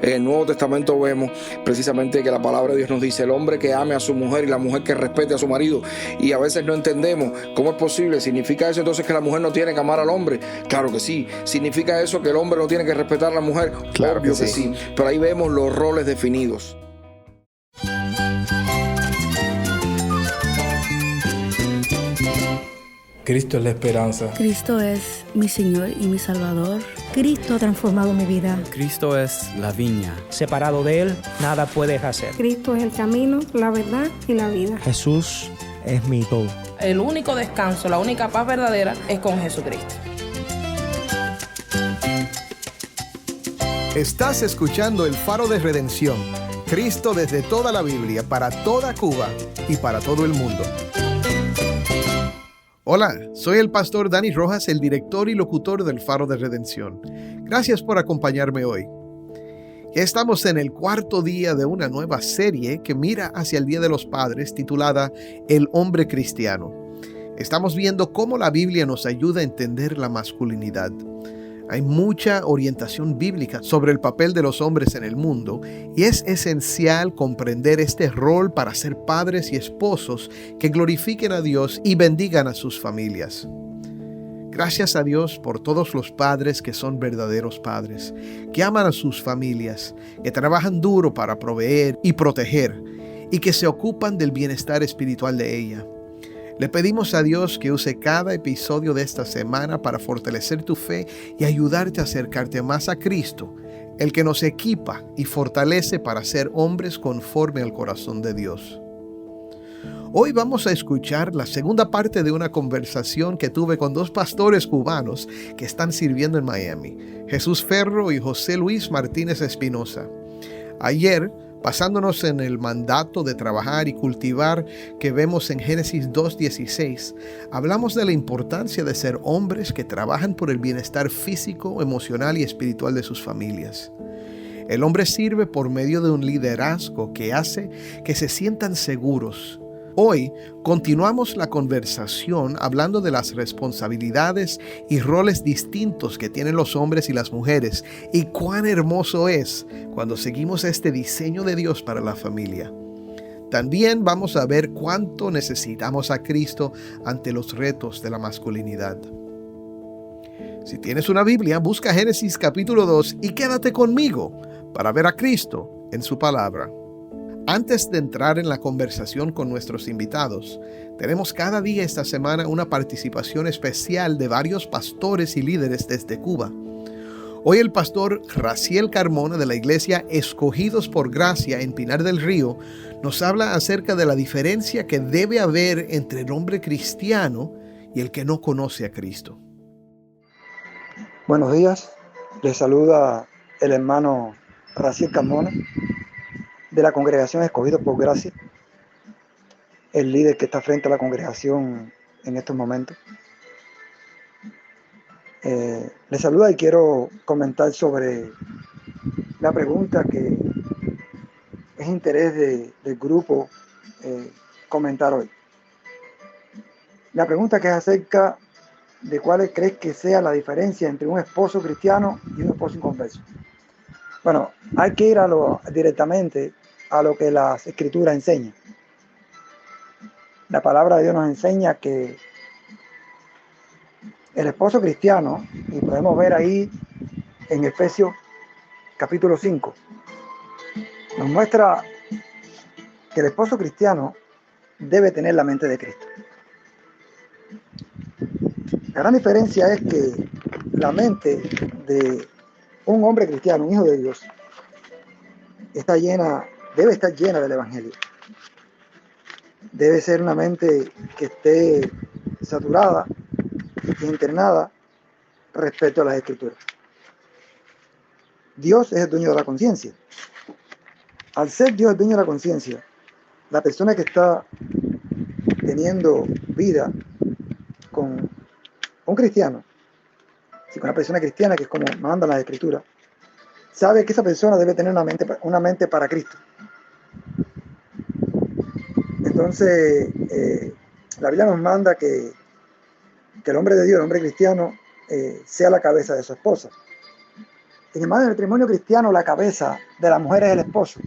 En el Nuevo Testamento vemos precisamente que la palabra de Dios nos dice: el hombre que ame a su mujer y la mujer que respete a su marido. Y a veces no entendemos cómo es posible. ¿Significa eso entonces que la mujer no tiene que amar al hombre? Claro que sí. ¿Significa eso que el hombre no tiene que respetar a la mujer? Claro Obvio que sí. Pero ahí vemos los roles definidos. Cristo es la esperanza. Cristo es mi Señor y mi Salvador. Cristo ha transformado mi vida. Cristo es la viña. Separado de Él, nada puedes hacer. Cristo es el camino, la verdad y la vida. Jesús es mi todo. El único descanso, la única paz verdadera es con Jesucristo. Estás escuchando El Faro de Redención. Cristo desde toda la Biblia, para toda Cuba y para todo el mundo. Hola, soy el pastor Dani Rojas, el director y locutor del Faro de Redención. Gracias por acompañarme hoy. Ya estamos en el cuarto día de una nueva serie que mira hacia el Día de los Padres, titulada El hombre cristiano. Estamos viendo cómo la Biblia nos ayuda a entender la masculinidad. Hay mucha orientación bíblica sobre el papel de los hombres en el mundo y es esencial comprender este rol para ser padres y esposos que glorifiquen a Dios y bendigan a sus familias. Gracias a Dios por todos los padres que son verdaderos padres, que aman a sus familias, que trabajan duro para proveer y proteger y que se ocupan del bienestar espiritual de ella. Le pedimos a Dios que use cada episodio de esta semana para fortalecer tu fe y ayudarte a acercarte más a Cristo, el que nos equipa y fortalece para ser hombres conforme al corazón de Dios. Hoy vamos a escuchar la segunda parte de una conversación que tuve con dos pastores cubanos que están sirviendo en Miami, Jesús Ferro y José Luis Martínez Espinosa. Ayer, basándonos en el mandato de trabajar y cultivar que vemos en Génesis 2:16, hablamos de la importancia de ser hombres que trabajan por el bienestar físico, emocional y espiritual de sus familias. El hombre sirve por medio de un liderazgo que hace que se sientan seguros. Hoy continuamos la conversación hablando de las responsabilidades y roles distintos que tienen los hombres y las mujeres y cuán hermoso es cuando seguimos este diseño de Dios para la familia. También vamos a ver cuánto necesitamos a Cristo ante los retos de la masculinidad. Si tienes una Biblia, busca Génesis capítulo 2 y quédate conmigo para ver a Cristo en su palabra. Antes de entrar en la conversación con nuestros invitados, tenemos cada día esta semana una participación especial de varios pastores y líderes desde Cuba. Hoy el pastor Raciel Carmona de la iglesia Escogidos por Gracia en Pinar del Río nos habla acerca de la diferencia que debe haber entre el hombre cristiano y el que no conoce a Cristo. Buenos días, les saluda el hermano Raciel Carmona de la congregación Escogidos por Gracia, el líder que está frente a la congregación en estos momentos. Les saluda y quiero comentar sobre la pregunta que es interés del grupo comentar hoy. La pregunta que es acerca de cuál crees que sea la diferencia entre un esposo cristiano y un esposo inconverso. Bueno, hay que ir directamente a lo que las Escrituras enseñan. La palabra de Dios nos enseña que el esposo cristiano, y podemos ver ahí en Efesios capítulo 5, nos muestra que el esposo cristiano debe tener la mente de Cristo. La gran diferencia es que la mente de un hombre cristiano, un hijo de Dios, debe estar llena del Evangelio. Debe ser una mente que esté saturada y entrenada respecto a las Escrituras. Dios es el dueño de la conciencia. Al ser Dios el dueño de la conciencia, la persona que está teniendo vida con un cristiano, con una persona cristiana, que es como mandan las Escrituras, sabe que esa persona debe tener una mente para Cristo. Entonces, la Biblia nos manda que el hombre de Dios, el hombre cristiano, sea la cabeza de su esposa. En el matrimonio cristiano, la cabeza de la mujer es el esposo.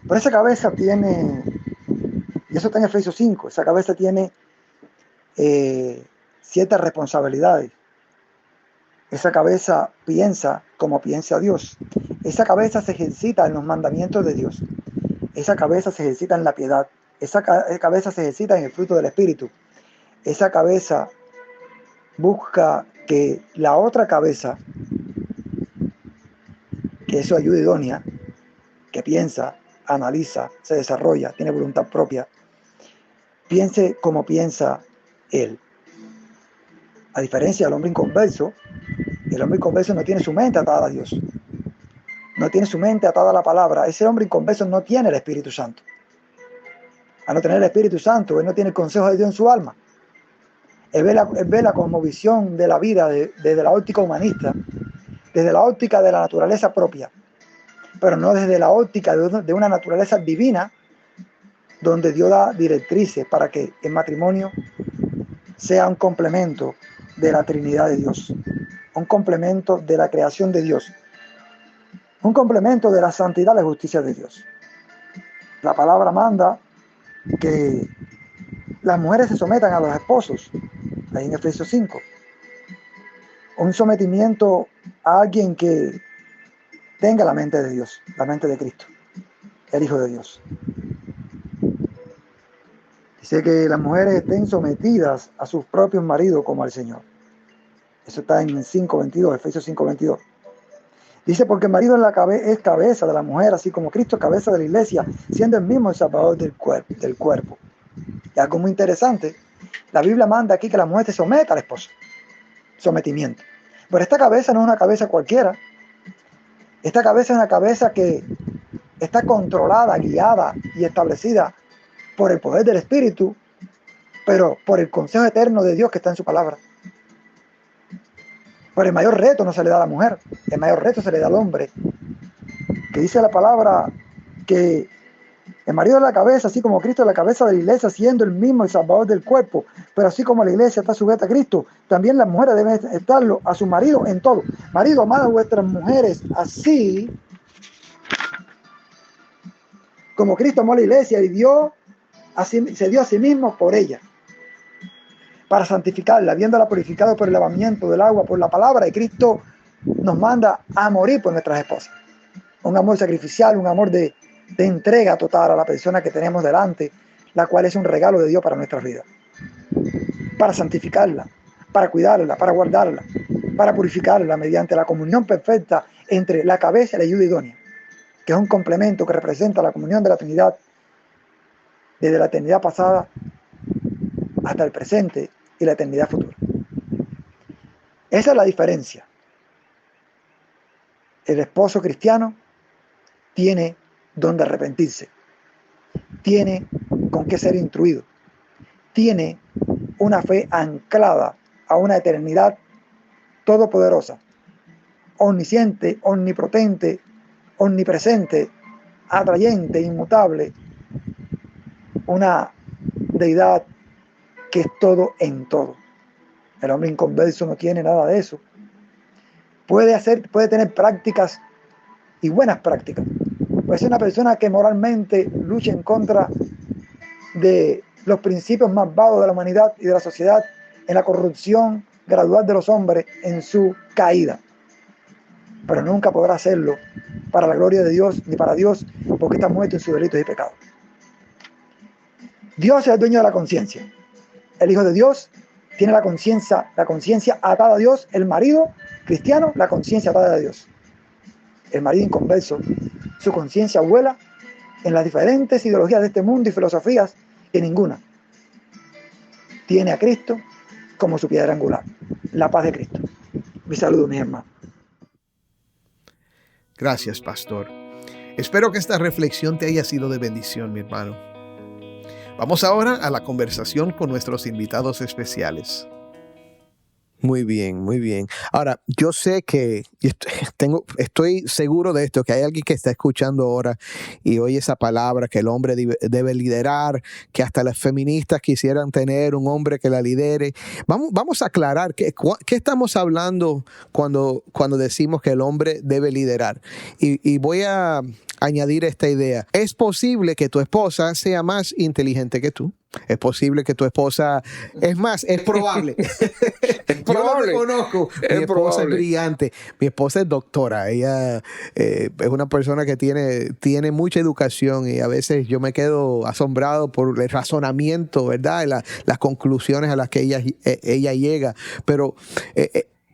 Pero esa cabeza tiene, y eso está en Efesios 5, esa cabeza tiene ciertas responsabilidades. Esa cabeza piensa como piensa Dios. Esa cabeza se ejercita en los mandamientos de Dios. Esa cabeza se ejercita en la piedad. Esa cabeza se ejercita en el fruto del Espíritu. Esa cabeza busca que la otra cabeza, que es su ayuda idónea, que piensa, analiza, se desarrolla, tiene voluntad propia, piense como piensa él. A diferencia del hombre inconverso, el hombre inconverso no tiene su mente atada a Dios. No tiene su mente atada a la palabra. Ese hombre inconverso no tiene el Espíritu Santo. Al no tener el Espíritu Santo, él no tiene el consejo de Dios en su alma. Él ve la cosmovisión de la vida desde la óptica humanista, desde la óptica de la naturaleza propia, pero no desde la óptica de una naturaleza divina, donde Dios da directrices para que el matrimonio sea un complemento de la Trinidad de Dios, un complemento de la creación de Dios, un complemento de la santidad y la justicia de Dios. La palabra manda que las mujeres se sometan a los esposos, ahí en Efesios 5. Un sometimiento a alguien que tenga la mente de Dios, la mente de Cristo, el Hijo de Dios. Dice que las mujeres estén sometidas a sus propios maridos como al Señor. Eso está en 5:22, Efesios 5:22. Dice, porque el marido es cabeza de la mujer, así como Cristo es cabeza de la iglesia, siendo el mismo el salvador del cuerpo. Y algo muy interesante, la Biblia manda aquí que la mujer se someta al esposo. Sometimiento. Pero esta cabeza no es una cabeza cualquiera. Esta cabeza es una cabeza que está controlada, guiada y establecida por el poder del Espíritu, pero por el consejo eterno de Dios que está en su palabra. Pero el mayor reto no se le da a la mujer, el mayor reto se le da al hombre, que dice la palabra que el marido es la cabeza, así como Cristo es la cabeza de la iglesia, siendo el mismo el salvador del cuerpo. Pero así como la iglesia está sujeta a Cristo, también las mujeres deben estarlo a su marido en todo. Marido, amad a vuestras mujeres así como Cristo amó a la iglesia y se dio a sí mismo por ella, para santificarla, habiéndola purificado por el lavamiento del agua, por la palabra. Y Cristo nos manda a morir por nuestras esposas. Un amor sacrificial, un amor de entrega total a la persona que tenemos delante, la cual es un regalo de Dios para nuestras vidas. Para santificarla, para cuidarla, para guardarla, para purificarla mediante la comunión perfecta entre la cabeza y la ayuda idónea, que es un complemento que representa la comunión de la Trinidad desde la eternidad pasada hasta el presente y la eternidad futura. Esa es la diferencia. El esposo cristiano tiene donde arrepentirse, tiene con qué ser instruido, tiene una fe anclada a una eternidad todopoderosa, omnisciente, omnipotente, omnipresente, atrayente, inmutable, una deidad que es todo en todo. El hombre inconverso no tiene nada de eso. Puede tener prácticas y buenas prácticas. Puede ser una persona que moralmente lucha en contra de los principios más bajos de la humanidad y de la sociedad, en la corrupción gradual de los hombres, en su caída. Pero nunca podrá hacerlo para la gloria de Dios ni para Dios, porque está muerto en sus delitos y pecados. Dios es el dueño de la conciencia. El Hijo de Dios tiene la conciencia atada a Dios. El marido cristiano, la conciencia atada a Dios. El marido inconverso, su conciencia vuela en las diferentes ideologías de este mundo y filosofías, que ninguna tiene a Cristo como su piedra angular, la paz de Cristo. Mi saludo, mis hermanos. Gracias, pastor. Espero que esta reflexión te haya sido de bendición, mi hermano. Vamos ahora a la conversación con nuestros invitados especiales. Muy bien, muy bien. Ahora, yo sé que estoy seguro de esto, que hay alguien que está escuchando ahora y oye esa palabra, que el hombre debe liderar, que hasta las feministas quisieran tener un hombre que la lidere. Vamos a aclarar qué estamos hablando cuando decimos que el hombre debe liderar. Y voy a añadir esta idea. Es posible que tu esposa sea más inteligente que tú. Es posible que tu esposa, es más, es probable. Yo lo reconozco. Mi esposa es brillante. Mi esposa es doctora. Ella es una persona que tiene mucha educación y a veces yo me quedo asombrado por el razonamiento, ¿verdad? Las conclusiones a las que ella llega. Pero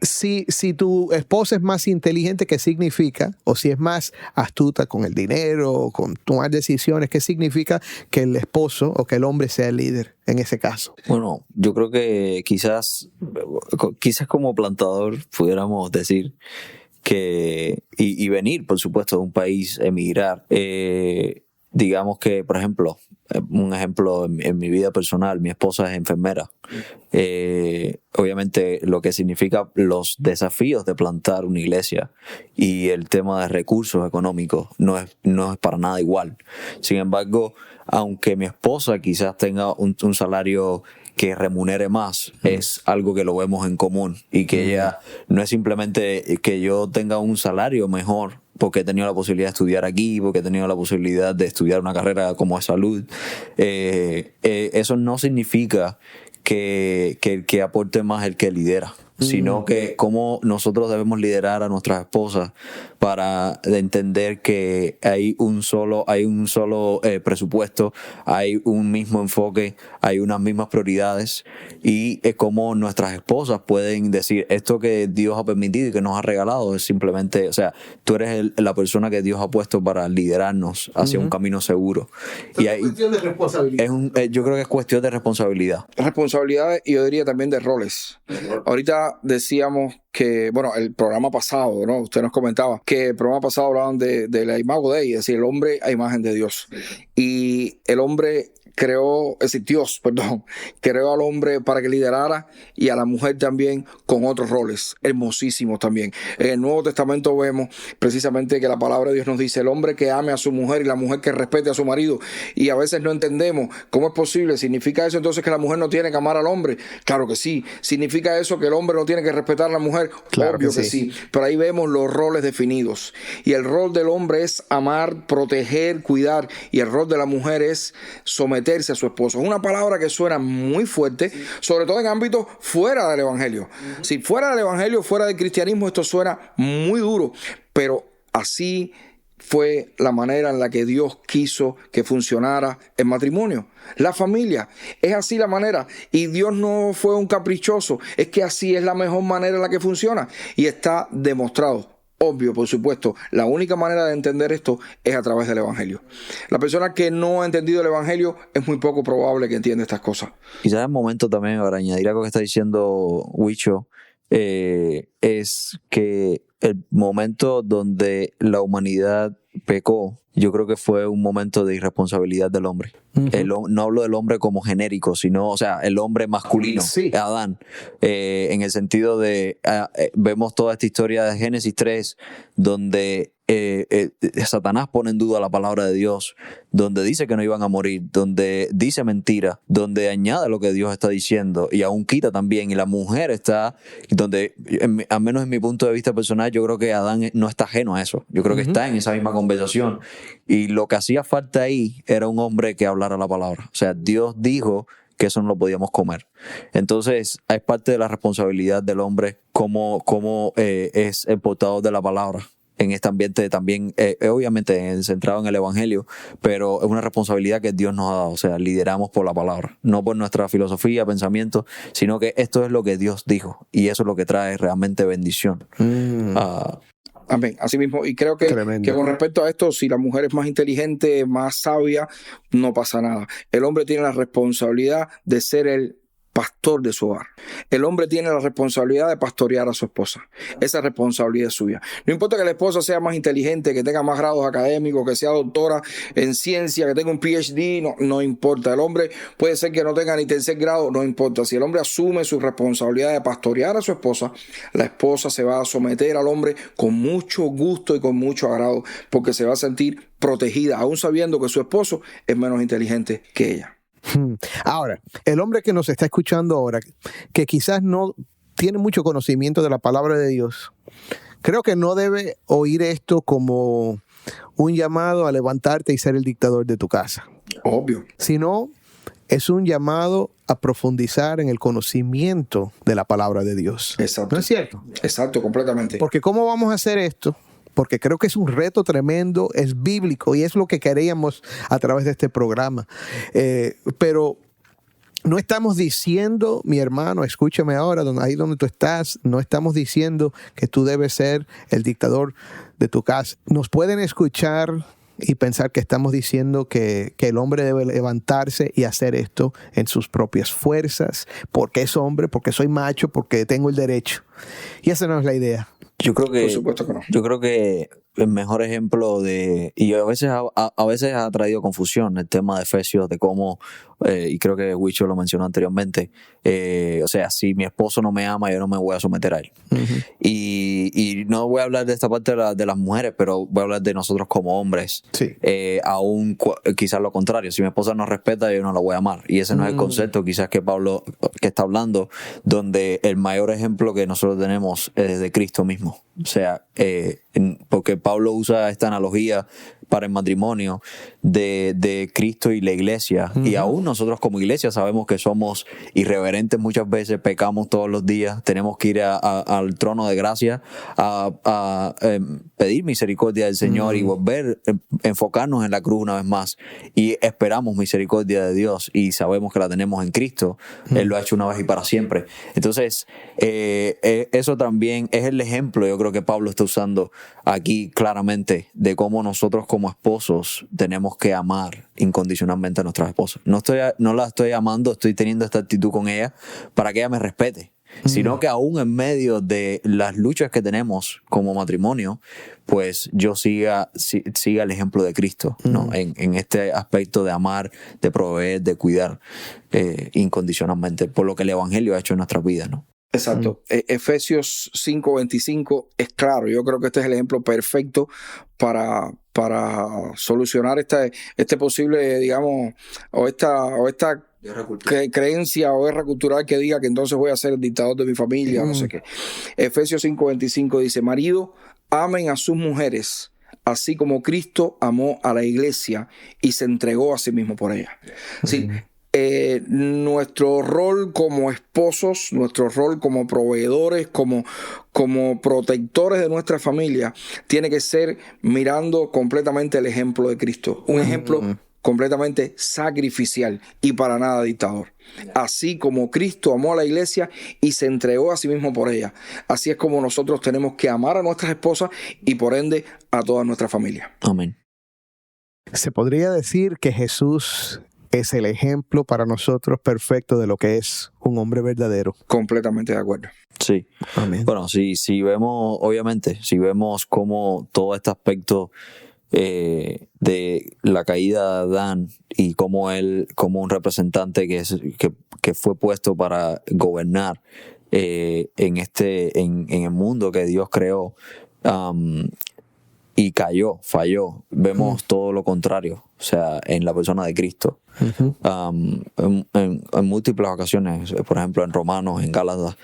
si tu esposa es más inteligente, ¿qué significa? O si es más astuta con el dinero, con tomar decisiones, ¿qué significa que el esposo o que el hombre sea el líder en ese caso? Bueno, yo creo que quizás como plantador pudiéramos decir que, y venir, por supuesto, de un país, emigrar, digamos que, por ejemplo, un ejemplo en mi vida personal, mi esposa es enfermera. Obviamente lo que significa los desafíos de plantar una iglesia y el tema de recursos económicos no es para nada igual. Sin embargo, aunque mi esposa quizás tenga un salario que remunere más, es algo que lo vemos en común y que ella no es simplemente que yo tenga un salario mejor porque he tenido la posibilidad de estudiar aquí, porque he tenido la posibilidad de estudiar una carrera como de salud. Eso no significa que el que aporte más es el que lidera, sino que cómo nosotros debemos liderar a nuestras esposas para entender que hay un solo presupuesto, hay un mismo enfoque, hay unas mismas prioridades y cómo nuestras esposas pueden decir esto que Dios ha permitido y que nos ha regalado es simplemente, o sea, tú eres la persona que Dios ha puesto para liderarnos hacia un camino seguro. Y es cuestión de responsabilidad. Yo creo que es cuestión de responsabilidad. Responsabilidades y yo diría también de roles. Ahorita decíamos que, bueno, el programa pasado, ¿no? Usted nos comentaba que el programa pasado hablaban de la imago Dei, es decir, el hombre a imagen de Dios. Y el hombre Dios creó al hombre para que liderara y a la mujer también con otros roles hermosísimos también. En el Nuevo Testamento vemos precisamente que la palabra de Dios nos dice el hombre que ame a su mujer y la mujer que respete a su marido, y a veces no entendemos cómo es posible. ¿Significa eso entonces que la mujer no tiene que amar al hombre? Claro que sí. ¿Significa eso que el hombre no tiene que respetar a la mujer? Claro, obvio que sí. Pero ahí vemos los roles definidos y el rol del hombre es amar, proteger, cuidar, y el rol de la mujer es someterse a su esposo. Es una palabra que suena muy fuerte, sobre todo en ámbitos fuera del evangelio. Si fuera del evangelio, fuera del cristianismo, esto suena muy duro, pero así fue la manera en la que Dios quiso que funcionara el matrimonio, la familia. Es así la manera, y Dios no fue un caprichoso, es que así es la mejor manera en la que funciona y está demostrado. Obvio, por supuesto, la única manera de entender esto es a través del evangelio. La persona que no ha entendido el evangelio es muy poco probable que entienda estas cosas. Quizás el momento también, para añadir algo que está diciendo Huicho, es que el momento donde la humanidad pecó, yo creo que fue un momento de irresponsabilidad del hombre. No hablo del hombre como genérico, sino, o sea, el hombre masculino, sí. Adán, en el sentido de, vemos toda esta historia de Génesis 3, donde Satanás pone en duda la palabra de Dios, donde dice que no iban a morir, donde dice mentira, donde añade lo que Dios está diciendo y aún quita también, y la mujer está, donde, al menos en mi punto de vista personal, yo creo que Adán no está ajeno a eso, yo creo que está en esa misma conversación, y lo que hacía falta ahí era un hombre que hablara la palabra. O sea, Dios dijo que eso no lo podíamos comer. Entonces, es parte de la responsabilidad del hombre como es el portador de la palabra en este ambiente también, obviamente centrado en el evangelio, pero es una responsabilidad que Dios nos ha dado. O sea, lideramos por la palabra, no por nuestra filosofía, pensamiento, sino que esto es lo que Dios dijo y eso es lo que trae realmente bendición. Amén, así mismo, y creo que con respecto a esto, si la mujer es más inteligente, más sabia, no pasa nada. El hombre tiene la responsabilidad de ser el pastor de su hogar. El hombre tiene la responsabilidad de pastorear a su esposa. Esa responsabilidad es suya. No importa que la esposa sea más inteligente, que tenga más grados académicos, que sea doctora en ciencia, que tenga un PhD, no importa. El hombre puede ser que no tenga ni tercer grado, no importa. Si el hombre asume su responsabilidad de pastorear a su esposa, la esposa se va a someter al hombre con mucho gusto y con mucho agrado, porque se va a sentir protegida, aún sabiendo que su esposo es menos inteligente que ella. Ahora, el hombre que nos está escuchando ahora, que quizás no tiene mucho conocimiento de la palabra de Dios, creo que no debe oír esto como un llamado a levantarte y ser el dictador de tu casa. Obvio. Sino es un llamado a profundizar en el conocimiento de la palabra de Dios. Exacto. ¿No es cierto? Exacto, completamente. Porque ¿cómo vamos a hacer esto? Porque creo que es un reto tremendo, es bíblico y es lo que queríamos a través de este programa. Pero no estamos diciendo, mi hermano, escúchame ahora, ahí donde tú estás, no estamos diciendo que tú debes ser el dictador de tu casa. Nos pueden escuchar y pensar que estamos diciendo que el hombre debe levantarse y hacer esto en sus propias fuerzas, porque es hombre, porque soy macho, porque tengo el derecho. Y esa no es la idea. Yo creo que, por supuesto que no. Yo creo que el mejor ejemplo y a veces ha traído confusión el tema de Efesios, de cómo, y creo que Huicho lo mencionó anteriormente, o sea, si mi esposo no me ama, yo no me voy a someter a él. Uh-huh. Y no voy a hablar de esta parte de las mujeres, pero voy a hablar de nosotros como hombres. Sí. Aún quizás lo contrario, si mi esposa no respeta, yo no la voy a amar. Y ese no es el concepto quizás que Pablo que está hablando, donde el mayor ejemplo que nosotros tenemos es de Cristo mismo. O sea, porque Pablo usa esta analogía para el matrimonio de Cristo y la iglesia. Uh-huh. Y aún nosotros como iglesia sabemos que somos irreverentes muchas veces, pecamos todos los días, tenemos que ir al trono de gracia a pedir misericordia del Señor y volver, enfocarnos en la cruz una vez más. Y esperamos misericordia de Dios y sabemos que la tenemos en Cristo. Él lo ha hecho una vez y para siempre. Entonces, eso también es el ejemplo, yo creo que Pablo está usando aquí claramente de cómo nosotros como esposos tenemos que amar incondicionalmente a nuestras esposas. No la estoy amando, estoy teniendo esta actitud con ella para que ella me respete, sino que aún en medio de las luchas que tenemos como matrimonio, pues yo siga el ejemplo de Cristo, ¿no? En este aspecto de amar, de proveer, de cuidar incondicionalmente por lo que el Evangelio ha hecho en nuestras vidas, ¿no? Exacto. Efesios 5:25 es claro. Yo creo que este es el ejemplo perfecto para solucionar este posible, digamos, o esta creencia o guerra cultural que diga que entonces voy a ser el dictador de mi familia, no sé qué. Efesios 5:25 dice: marido, amen a sus mujeres, así como Cristo amó a la iglesia y se entregó a sí mismo por ella. Sí. Nuestro rol como esposos, nuestro rol como proveedores, como protectores de nuestra familia, tiene que ser mirando completamente el ejemplo de Cristo. Un ejemplo completamente sacrificial y para nada dictador. Así como Cristo amó a la iglesia y se entregó a sí mismo por ella, así es como nosotros tenemos que amar a nuestras esposas y por ende a toda nuestra familia. Amén. Se podría decir que Jesús es el ejemplo para nosotros perfecto de lo que es un hombre verdadero. Completamente de acuerdo. Sí. Amén. Bueno, si vemos, obviamente, si vemos cómo todo este aspecto de la caída de Adán y cómo él, como un representante que fue puesto para gobernar en el mundo que Dios creó, y falló, vemos todo lo contrario, o sea, en la persona de Cristo. Uh-huh. En múltiples ocasiones, por ejemplo en Romanos, en Gálatas,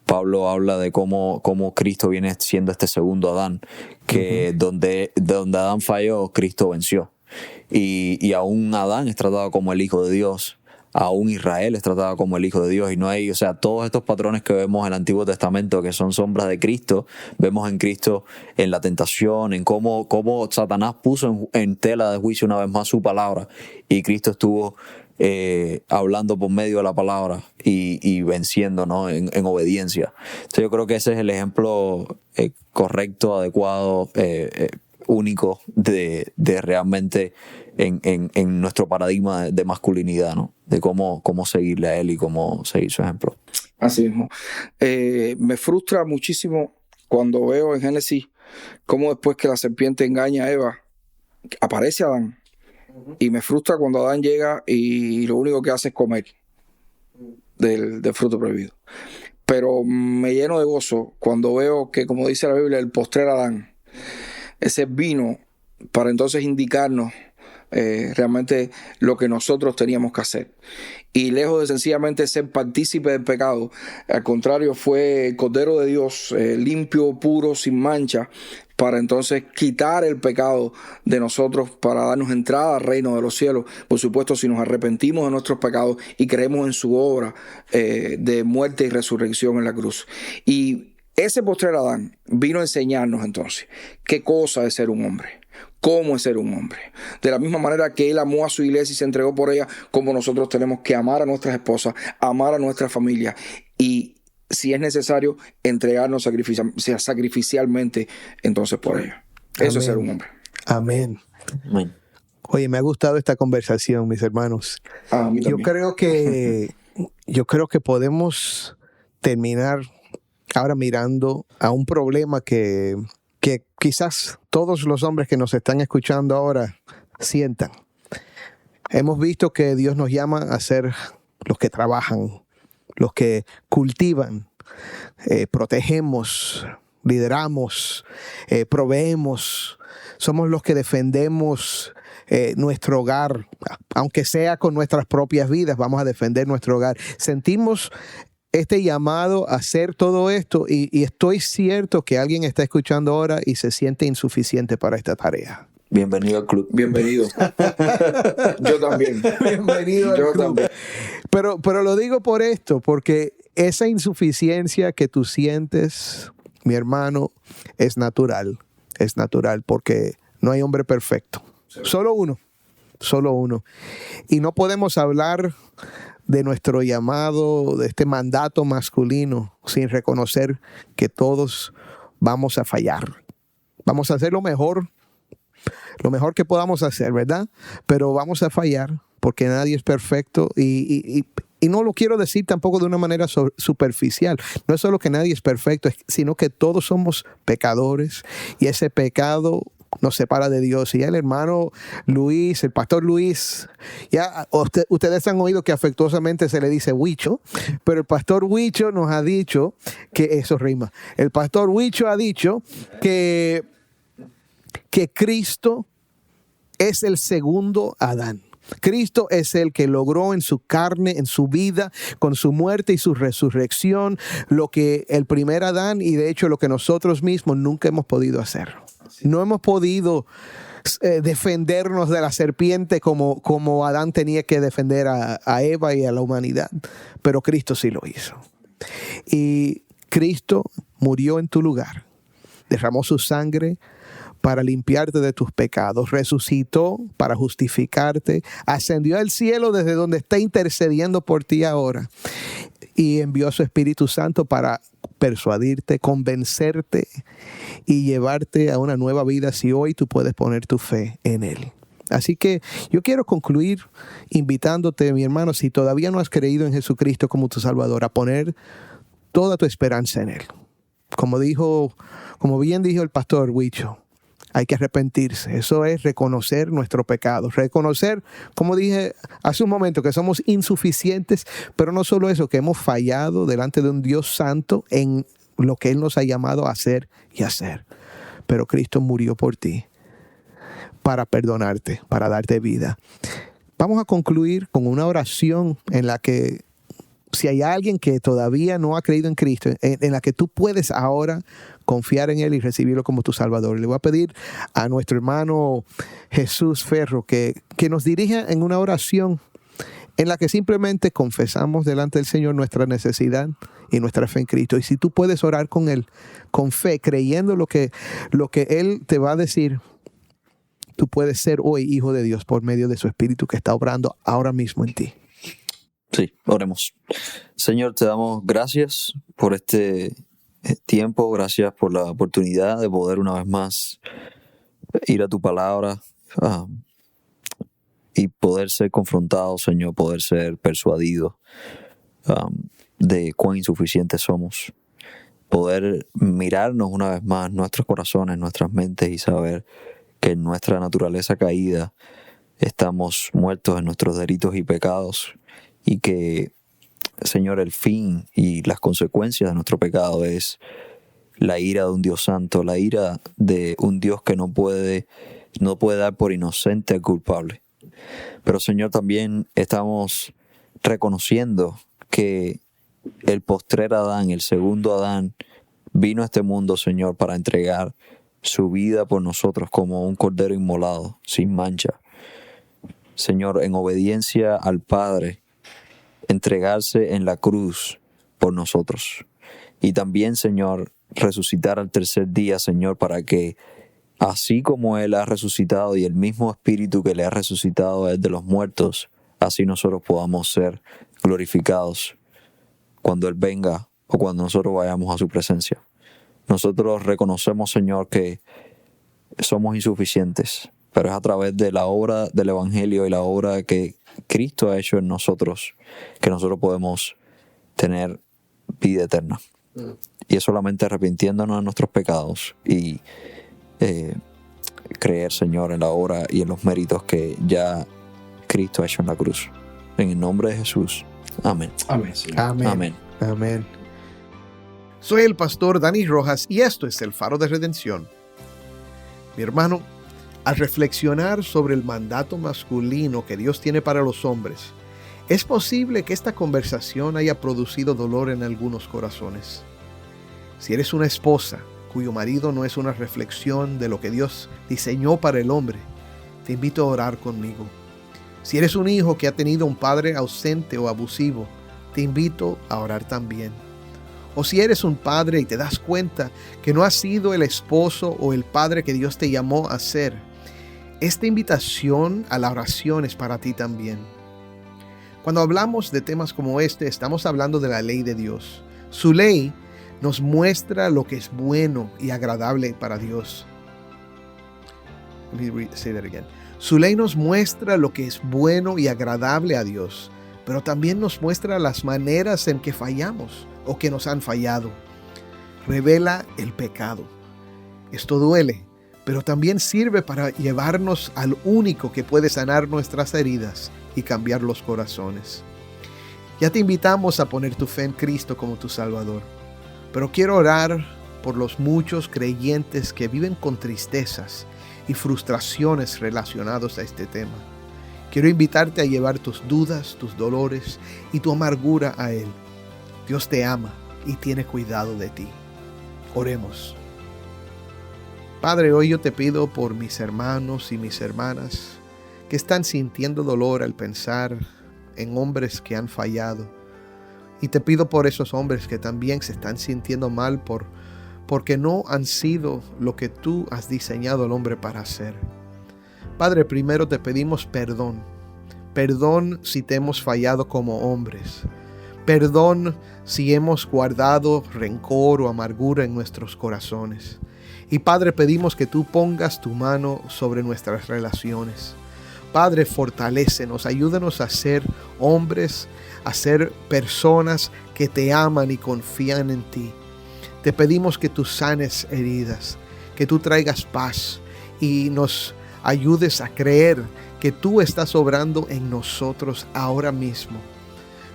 Pablo habla de cómo Cristo viene siendo este segundo Adán, que donde Adán falló, Cristo venció. Y aún Adán es tratado como el Hijo de Dios. Aún Israel es tratado como el Hijo de Dios y no hay, o sea, todos estos patrones que vemos en el Antiguo Testamento que son sombras de Cristo, vemos en Cristo en la tentación, en cómo Satanás puso en tela de juicio una vez más su palabra y Cristo estuvo hablando por medio de la palabra y venciendo, ¿no? en obediencia. Entonces yo creo que ese es el ejemplo correcto, adecuado, únicos de realmente en nuestro paradigma de masculinidad, ¿no? De cómo seguirle a él y cómo seguir su ejemplo. Así mismo. Me frustra muchísimo cuando veo en Génesis cómo después que la serpiente engaña a Eva, aparece Adán. Y me frustra cuando Adán llega y lo único que hace es comer del fruto prohibido. Pero me lleno de gozo cuando veo que, como dice la Biblia, el postrer Adán, ese vino para entonces indicarnos realmente lo que nosotros teníamos que hacer. Y lejos de sencillamente ser partícipe del pecado, al contrario, fue el Cordero de Dios, limpio, puro, sin mancha, para entonces quitar el pecado de nosotros, para darnos entrada al reino de los cielos. Por supuesto, si nos arrepentimos de nuestros pecados y creemos en su obra de muerte y resurrección en la cruz. Y ese postrer Adán vino a enseñarnos entonces qué cosa es ser un hombre. ¿Cómo es ser un hombre? De la misma manera que él amó a su iglesia y se entregó por ella, como nosotros tenemos que amar a nuestras esposas, amar a nuestra familia y, si es necesario, entregarnos sacrificialmente entonces por ella. Eso es ser un hombre. Amén. Amén. Oye, me ha gustado esta conversación, mis hermanos. A mí Yo también. creo que podemos terminar ahora mirando a un problema que quizás todos los hombres que nos están escuchando ahora sientan. Hemos visto que Dios nos llama a ser los que trabajan, los que cultivan, protegemos, lideramos, proveemos. Somos los que defendemos nuestro hogar, aunque sea con nuestras propias vidas, vamos a defender nuestro hogar. Sentimos este llamado a hacer todo esto y estoy cierto que alguien está escuchando ahora y se siente insuficiente para esta tarea. Bienvenido al club. Bienvenido. Yo también. Bienvenido al Yo club. también. Pero lo digo por esto, porque esa insuficiencia que tú sientes, mi hermano, es natural. Es natural porque no hay hombre perfecto. Solo uno. Y no podemos hablar de nuestro llamado, de este mandato masculino, sin reconocer que todos vamos a fallar. Vamos a hacer lo mejor que podamos hacer, ¿verdad? Pero vamos a fallar porque nadie es perfecto y no lo quiero decir tampoco de una manera superficial. No es solo que nadie es perfecto, sino que todos somos pecadores y ese pecado nos separa de Dios. Y el hermano Luis, el pastor Luis, ya ustedes han oído que afectuosamente se le dice Huicho, pero el pastor Huicho nos ha dicho que eso rima. El pastor Huicho ha dicho que Cristo es el segundo Adán. Cristo es el que logró en su carne, en su vida, con su muerte y su resurrección, lo que el primer Adán y de hecho lo que nosotros mismos nunca hemos podido hacer. No hemos podido defendernos de la serpiente como Adán tenía que defender a Eva y a la humanidad, pero Cristo sí lo hizo. Y Cristo murió en tu lugar, derramó su sangre para limpiarte de tus pecados, resucitó para justificarte, ascendió al cielo desde donde está intercediendo por ti ahora y envió a su Espíritu Santo para persuadirte, convencerte y llevarte a una nueva vida si hoy tú puedes poner tu fe en Él. Así que yo quiero concluir invitándote, mi hermano, si todavía no has creído en Jesucristo como tu Salvador, a poner toda tu esperanza en Él. Como bien dijo el pastor Huicho, hay que arrepentirse. Eso es reconocer nuestro pecado. Reconocer, como dije hace un momento, que somos insuficientes, pero no solo eso, que hemos fallado delante de un Dios santo en lo que Él nos ha llamado a hacer y hacer. Pero Cristo murió por ti para perdonarte, para darte vida. Vamos a concluir con una oración en la que, si hay alguien que todavía no ha creído en Cristo, en la que tú puedes ahora confiar en Él y recibirlo como tu Salvador. Le voy a pedir a nuestro hermano Jesús Ferro que nos dirija en una oración en la que simplemente confesamos delante del Señor nuestra necesidad y nuestra fe en Cristo. Y si tú puedes orar con Él, con fe, creyendo lo que Él te va a decir, tú puedes ser hoy hijo de Dios por medio de su Espíritu que está obrando ahora mismo en ti. Sí, oremos. Señor, te damos gracias por este tiempo, gracias por la oportunidad de poder una vez más ir a tu palabra y poder ser confrontados, Señor, poder ser persuadidos de cuán insuficientes somos. Poder mirarnos una vez más nuestros corazones, nuestras mentes y saber que en nuestra naturaleza caída estamos muertos en nuestros delitos y pecados y que, Señor, el fin y las consecuencias de nuestro pecado es la ira de un Dios santo, la ira de un Dios que no puede dar por inocente al culpable. Pero, Señor, también estamos reconociendo que el postrer Adán, el segundo Adán, vino a este mundo, Señor, para entregar su vida por nosotros como un cordero inmolado, sin mancha. Señor, en obediencia al Padre, entregarse en la cruz por nosotros. Y también, Señor, resucitar al tercer día, Señor, para que así como Él ha resucitado y el mismo Espíritu que le ha resucitado a Él de los muertos, así nosotros podamos ser glorificados cuando Él venga o cuando nosotros vayamos a su presencia. Nosotros reconocemos, Señor, que somos insuficientes, pero es a través de la obra del Evangelio y la obra que Cristo ha hecho en nosotros que nosotros podemos tener vida eterna. Y es solamente arrepintiéndonos de nuestros pecados y creer, Señor, en la obra y en los méritos que ya Cristo ha hecho en la cruz. En el nombre de Jesús. Amén. Amén, Señor. Amén. Amén. Amén. Soy el pastor Dani Rojas y esto es el Faro de Redención. Mi hermano, al reflexionar sobre el mandato masculino que Dios tiene para los hombres, es posible que esta conversación haya producido dolor en algunos corazones. Si eres una esposa cuyo marido no es una reflexión de lo que Dios diseñó para el hombre, te invito a orar conmigo. Si eres un hijo que ha tenido un padre ausente o abusivo, te invito a orar también. O si eres un padre y te das cuenta que no has sido el esposo o el padre que Dios te llamó a ser, esta invitación a la oración es para ti también. Cuando hablamos de temas como este, estamos hablando de la ley de Dios. Su ley nos muestra lo que es bueno y agradable para Dios. Let me say that again. Su ley nos muestra lo que es bueno y agradable a Dios, pero también nos muestra las maneras en que fallamos o que nos han fallado. Revela el pecado. Esto duele, pero también sirve para llevarnos al único que puede sanar nuestras heridas y cambiar los corazones. Ya te invitamos a poner tu fe en Cristo como tu Salvador, pero quiero orar por los muchos creyentes que viven con tristezas y frustraciones relacionados a este tema. Quiero invitarte a llevar tus dudas, tus dolores y tu amargura a Él. Dios te ama y tiene cuidado de ti. Oremos. Padre, hoy yo te pido por mis hermanos y mis hermanas que están sintiendo dolor al pensar en hombres que han fallado. Y te pido por esos hombres que también se están sintiendo mal porque no han sido lo que tú has diseñado al hombre para ser. Padre, primero te pedimos perdón. Perdón si te hemos fallado como hombres. Perdón si hemos guardado rencor o amargura en nuestros corazones. Y Padre, pedimos que tú pongas tu mano sobre nuestras relaciones. Padre, fortalécenos, ayúdanos a ser hombres, a ser personas que te aman y confían en ti. Te pedimos que tú sanes heridas, que tú traigas paz y nos ayudes a creer que tú estás obrando en nosotros ahora mismo.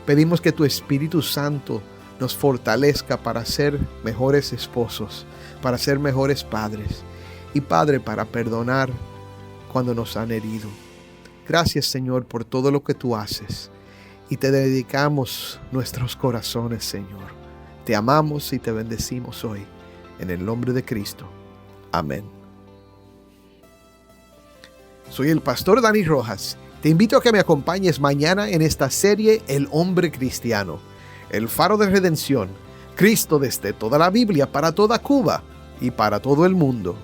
Pedimos que tu Espíritu Santo nos fortalezca para ser mejores esposos, para ser mejores padres y, Padre, para perdonar cuando nos han herido. Gracias, Señor, por todo lo que tú haces y te dedicamos nuestros corazones, Señor. Te amamos y te bendecimos hoy, en el nombre de Cristo. Amén. Soy el pastor Dani Rojas. Te invito a que me acompañes mañana en esta serie El Hombre Cristiano, el Faro de Redención, Cristo desde toda la Biblia, para toda Cuba y para todo el mundo.